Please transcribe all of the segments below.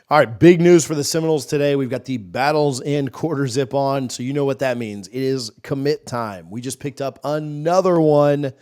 All right, big news for the Seminoles today. We've got the Battles End quarter zip on, so you know what that means. It is commit time. We just picked up another one.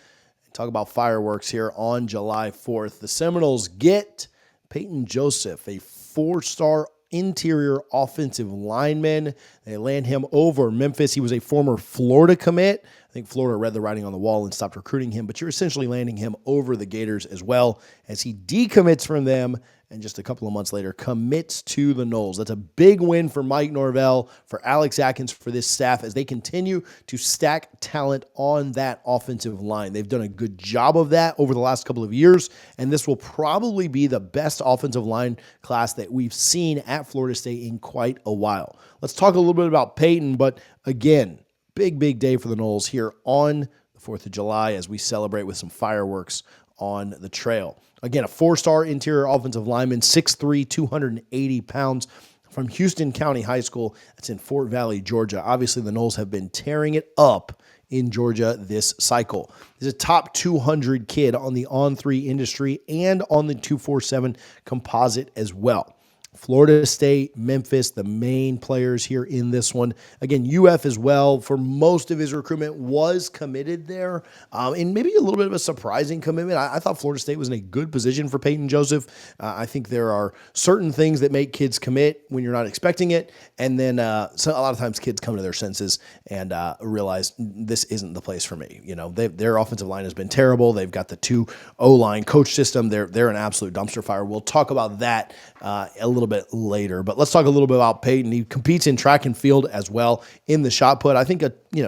Talk about fireworks here on July 4th. The Seminoles get Peyton Joseph, a four-star interior offensive lineman. They land him over Memphis. He was a former Florida commit. I think Florida read the writing on the wall and stopped recruiting him, but you're essentially landing him over the Gators as well as he decommits from them and just a couple of months later commits to the Noles. That's a big win for Mike Norvell, for Alex Atkins, for this staff as they continue to stack talent on that offensive line. They've done a good job of that over the last couple of years, and this will probably be the best offensive line class that we've seen at Florida State in quite a while. Let's talk a little bit about Peyton, but again, big day for the Noles here on the 4th of July as we celebrate with some fireworks on the trail. Again, a four-star interior offensive lineman, 6'3", 280 pounds, from Houston County High School. That's in Fort Valley, Georgia. Obviously, the Noles have been tearing it up in Georgia this cycle. He's a top 200 kid on the On3 industry and on the 247 composite as well. Florida State, Memphis, the main players here in this one. Again, UF as well, for most of his recruitment, was committed there. And maybe a little bit of a surprising commitment. I thought Florida State was in a good position for Peyton Joseph. I think there are certain things that make kids commit when you're not expecting it. And then so a lot of times kids come to their senses and realize this isn't the place for me. You know, their offensive line has been terrible. They've got the 2 O-line coach system. They're an absolute dumpster fire. We'll talk about that a little bit later, but let's talk a little bit about Peyton. He competes in track and field as well in the shot put. I think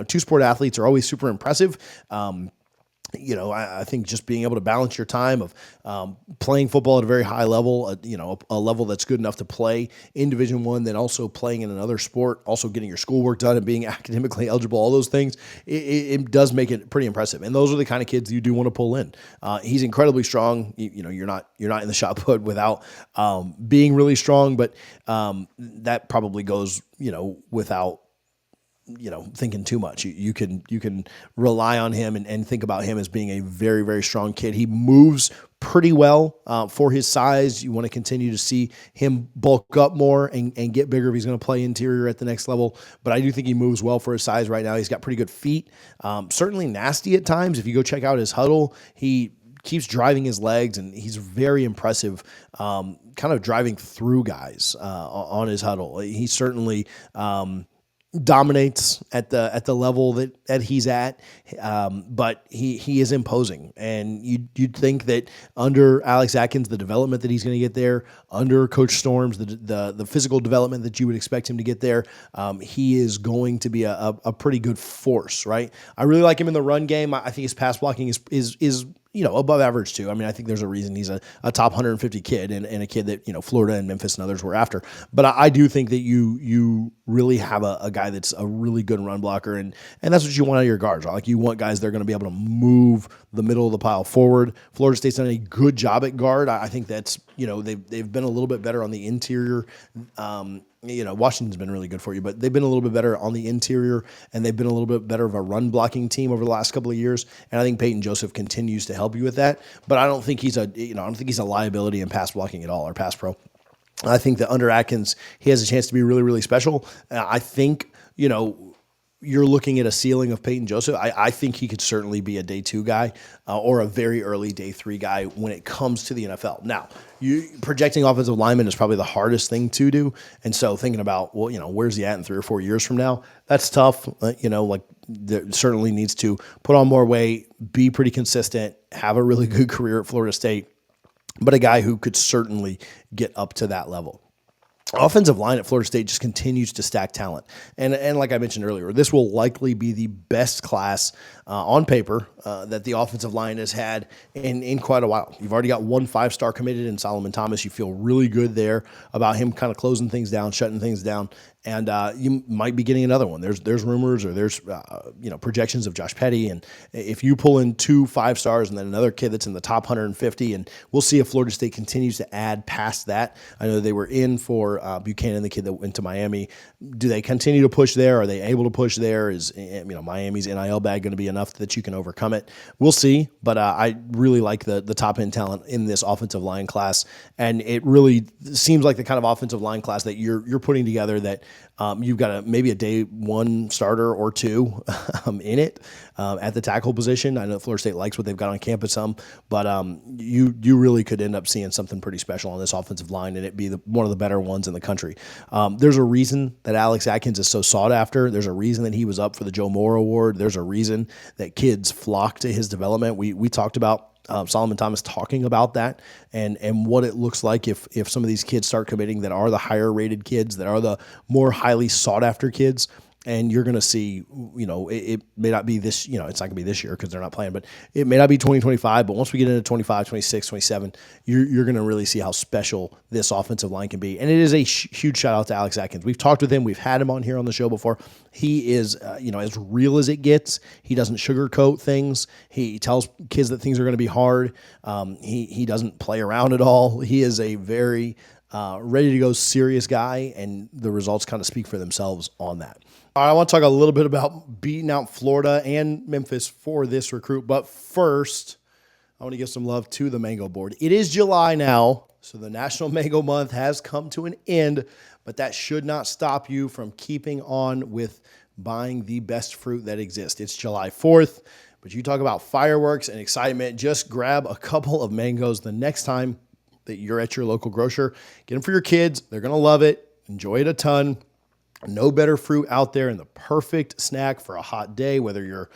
two-sport athletes are always super impressive. I think just being able to balance your time of playing football at a very high level, a level that's good enough to play in Division I, then also playing in another sport, also getting your schoolwork done and being academically eligible, all those things, it does make it pretty impressive. And those are the kind of kids you do want to pull in. He's incredibly strong. You're not in the shot put without being really strong, but that probably goes without thinking too much. You can rely on him and think about him as being a very, very strong kid. He moves pretty well for his size. You want to continue to see him bulk up more and get bigger if he's going to play interior at the next level. But I do think he moves well for his size right now. He's got pretty good feet. Certainly nasty at times. If you go check out his huddle, he keeps driving his legs, and he's very impressive, kind of driving through guys on his huddle. He certainly dominates at the level that he's at, but he is imposing, and you'd think that under Alex Atkins, the development that he's going to get there, under Coach Storms, the physical development that you would expect him to get there, he is going to be a pretty good force, right? I really like him in the run game. I think his pass blocking is above average too. I mean, I think there's a reason he's a top 150 kid and a kid that, Florida and Memphis and others were after. But I do think that you really have a guy that's a really good run blocker, and that's what you want out of your guards, right? Like, you want guys that are going to be able to move the middle of the pile forward. Florida State's done a good job at guard. I think that's, they've been a little bit better on the interior. Washington's been really good for you, but they've been a little bit better on the interior, and they've been a little bit better of a run blocking team over the last couple of years. And I think Peyton Joseph continues to help you with that. But I don't think he's a liability in pass blocking at all, or pass pro. I think that under Atkins, he has a chance to be really, really special. I think, you're looking at a ceiling of Peyton Joseph. I think he could certainly be a day 2 guy or a very early day 3 guy when it comes to the NFL. Now, projecting offensive lineman is probably the hardest thing to do. And so thinking about, where's he at in 3 or 4 years from now? That's tough. There certainly needs to put on more weight, be pretty consistent, have a really good career at Florida State, but a guy who could certainly get up to that level. Offensive line at Florida State just continues to stack talent. And like I mentioned earlier, this will likely be the best class on paper that the offensive line has had in quite a while. You've already got 1 5-star committed in Solomon Thomas. You feel really good there about him kind of closing things down, shutting things down. And you might be getting another one. There's rumors or there's projections of Josh Petty, and if you pull in 2 5-stars and then another kid that's in the top 150, and we'll see if Florida State continues to add past that. I know they were in for Buchanan, the kid that went to Miami. Do they continue to push there? Are they able to push there? Is Miami's NIL bag going to be enough that you can overcome it? We'll see. But I really like the top end talent in this offensive line class, and it really seems like the kind of offensive line class that you're putting together that. You've got maybe a day 1 starter or 2 in it at the tackle position. I know Florida State likes what they've got on campus but you really could end up seeing something pretty special on this offensive line, and it be one of the better ones in the country. There's a reason that Alex Atkins is so sought after. There's a reason that he was up for the Joe Moore Award. There's a reason that kids flock to his development. We talked about Solomon Thomas talking about that and what it looks like if some of these kids start committing that are the higher rated kids, that are the more highly sought after kids. And you're going to see, it may not be this, it's not going to be this year because they're not playing, but it may not be 2025. But once we get into 25, 26, 27, you're going to really see how special this offensive line can be. And it is a huge shout out to Alex Atkins. We've talked with him. We've had him on here on the show before. He is, as real as it gets. He doesn't sugarcoat things. He tells kids that things are going to be hard. He doesn't play around at all. He is a very ready to go serious guy, and the results kind of speak for themselves on that. All right, I want to talk a little bit about beating out Florida and Memphis for this recruit. But first, I want to give some love to the Mango Board. It is July now, so the National Mango Month has come to an end, but that should not stop you from keeping on with buying the best fruit that exists. It's July 4th, but you talk about fireworks and excitement. Just grab a couple of mangoes the next time that you're at your local grocer. Get them for your kids. They're going to love it. Enjoy it a ton. No better fruit out there, and the perfect snack for a hot day, whether you're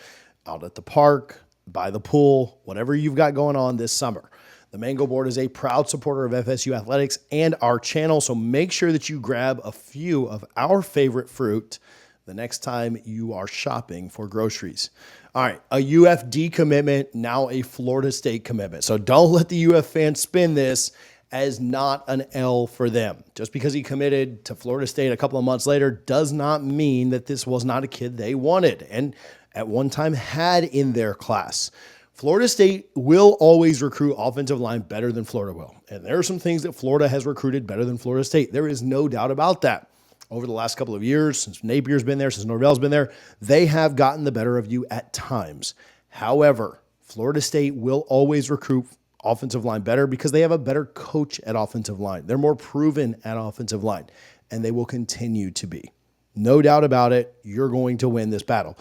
out at the park, by the pool, whatever you've got going on this summer. The Mango Board is a proud supporter of FSU Athletics and our channel, so make sure that you grab a few of our favorite fruit the next time you are shopping for groceries. All right, a UF decommitment, now a Florida State commitment. So don't let the UF fans spin this as not an L for them. Just because he committed to Florida State a couple of months later does not mean that this was not a kid they wanted and at one time had in their class. Florida State will always recruit offensive line better than Florida will. And there are some things that Florida has recruited better than Florida State. There is no doubt about that. Over the last couple of years, since Napier's been there, since Norvell's been there, they have gotten the better of you at times. However, Florida State will always recruit offensive line better because they have a better coach at offensive line. They're more proven at offensive line, and they will continue to be. No doubt about it, you're going to win this battle.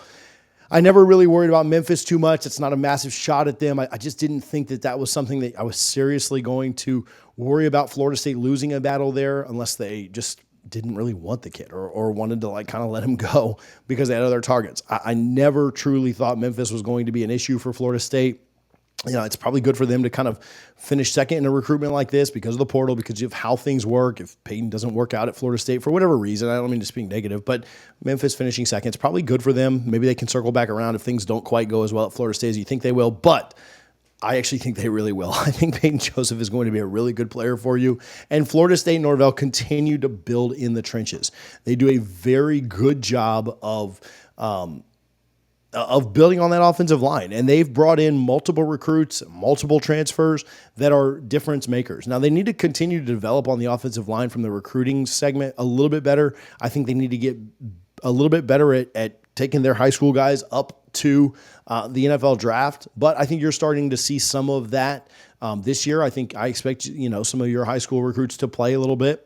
I never really worried about Memphis too much. It's not a massive shot at them. I just didn't think that was something that I was seriously going to worry about Florida State losing a battle there unless they just didn't really want the kid or wanted to kind of let him go because they had other targets. I never truly thought Memphis was going to be an issue for Florida State. It's probably good for them to kind of finish second in a recruitment like this because of the portal, because of how things work. If Peyton doesn't work out at Florida State for whatever reason, I don't mean to speak negative, but Memphis finishing second, it's probably good for them. Maybe they can circle back around if things don't quite go as well at Florida State as you think they will, but I actually think they really will. I think Peyton Joseph is going to be a really good player for you. And Florida State and Norvell continue to build in the trenches. They do a very good job of building on that offensive line. And they've brought in multiple recruits, multiple transfers that are difference makers. Now, they need to continue to develop on the offensive line from the recruiting segment a little bit better. I think they need to get a little bit better at taking their high school guys up to the NFL draft. But I think you're starting to see some of that this year. I expect, some of your high school recruits to play a little bit.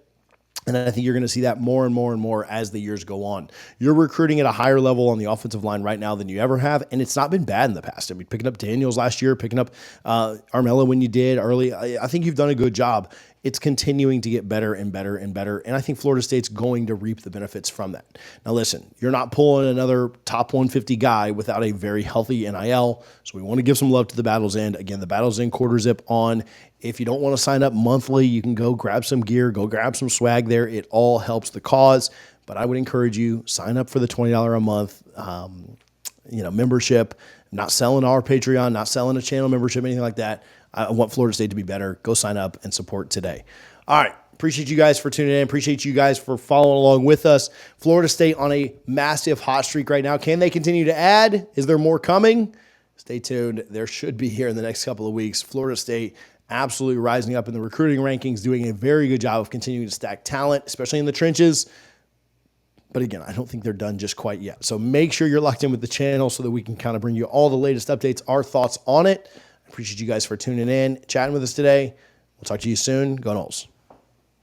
And I think you're going to see that more and more and more as the years go on. You're recruiting at a higher level on the offensive line right now than you ever have, and it's not been bad in the past. I mean, picking up Daniels last year, picking up Armella when you did early, I think you've done a good job. It's continuing to get better and better and better, and I think Florida State's going to reap the benefits from that. Now, listen, you're not pulling another top 150 guy without a very healthy NIL, so we want to give some love to the Battle's End. Again, the Battle's End quarter zip on. If you don't want to sign up monthly, you can go grab some gear, go grab some swag there. It all helps the cause, but I would encourage you, sign up for the $20 a month membership. I'm not selling our Patreon, not selling a channel membership, anything like that. I want Florida State to be better. Go sign up and support today. All right, Appreciate you guys for tuning in. Appreciate you guys for following along with us. Florida State on a massive hot streak right now. Can they continue to add? Is there more coming? Stay tuned. There should be here in the next couple of weeks. Florida State absolutely rising up in the recruiting rankings, doing a very good job of continuing to stack talent, especially in the trenches. But again, I don't think they're done just quite yet. So make sure you're locked in with the channel so that we can kind of bring you all the latest updates, our thoughts on it. I appreciate you guys for tuning in, chatting with us today. We'll talk to you soon. Go Noles.